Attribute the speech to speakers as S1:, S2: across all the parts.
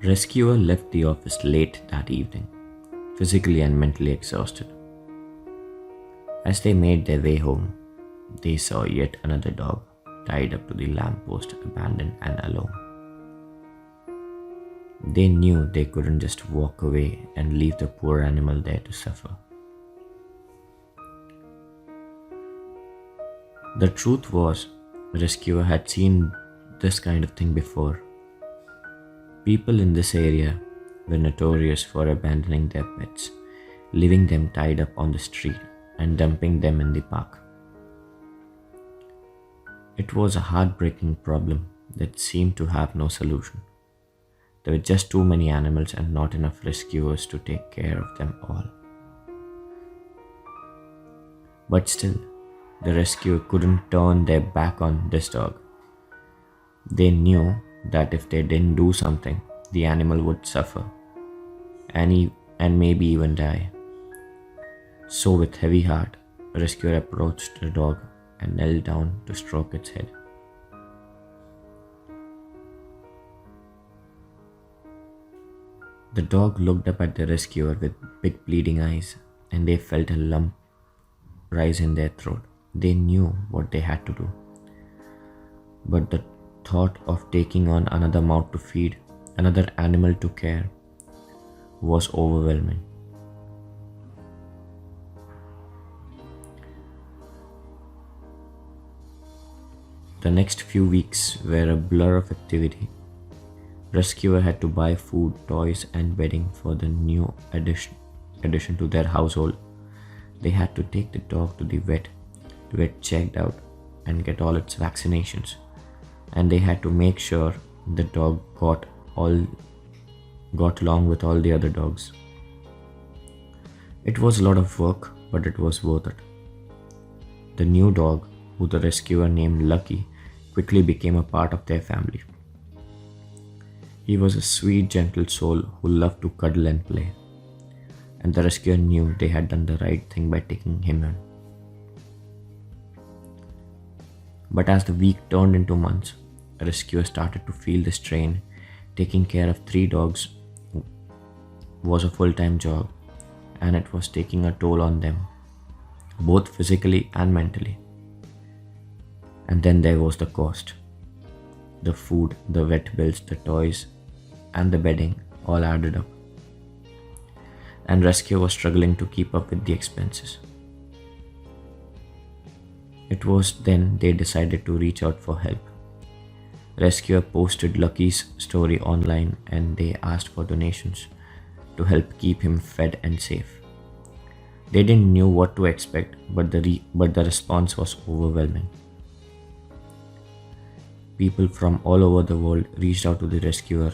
S1: Rescuer left the office late that evening, physically and mentally exhausted. As they made their way home, they saw yet another dog tied up to the lamppost, abandoned and alone. They knew they couldn't just walk away and leave the poor animal there to suffer. The truth was, Rescuer had seen this kind of thing before. People in this area were notorious for abandoning their pets, leaving them tied up on the street and dumping them in the park. It was a heartbreaking problem that seemed to have no solution. There were just too many animals and not enough rescuers to take care of them all. But still, the rescuer couldn't turn their back on this dog. They knew that if they didn't do something, the animal would suffer and maybe even die. So with heavy heart, rescuer approached the dog and knelt down to stroke its head. The dog looked up at the rescuer with big bleeding eyes, and they felt a lump rise in their throat. They knew what they had to do. But the thought of taking on another mouth to feed, another animal to care, was overwhelming. The next few weeks were a blur of activity. Rescuer had to buy food, toys, and bedding for the new addition to their household. They had to take the dog to the vet to get checked out and get all its vaccinations. And they had to make sure the dog got along with all the other dogs. It was a lot of work, but it was worth it. The new dog, who the rescuer named Lucky, quickly became a part of their family. He was a sweet, gentle soul who loved to cuddle and play, and the rescuer knew they had done the right thing by taking him in. But as the week turned into months, the rescuer started to feel the strain. Taking care of 3 dogs was a full-time job, and it was taking a toll on them, both physically and mentally. And then there was the cost. The food, the vet bills, the toys, and the bedding all added up. And rescue was struggling to keep up with the expenses. It was then they decided to reach out for help. Rescuer posted Lucky's story online and they asked for donations to help keep him fed and safe. They didn't know what to expect, but the response was overwhelming. People from all over the world reached out to the rescuer,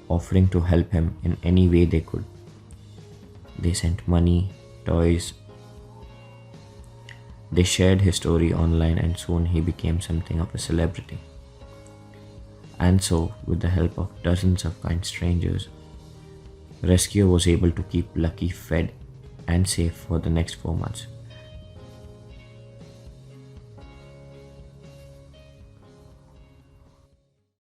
S1: offering to help him in any way they could. They sent money, toys. They shared his story online, and soon he became something of a celebrity. And so, with the help of dozens of kind strangers, rescuer was able to keep Lucky fed and safe for the next 4 months.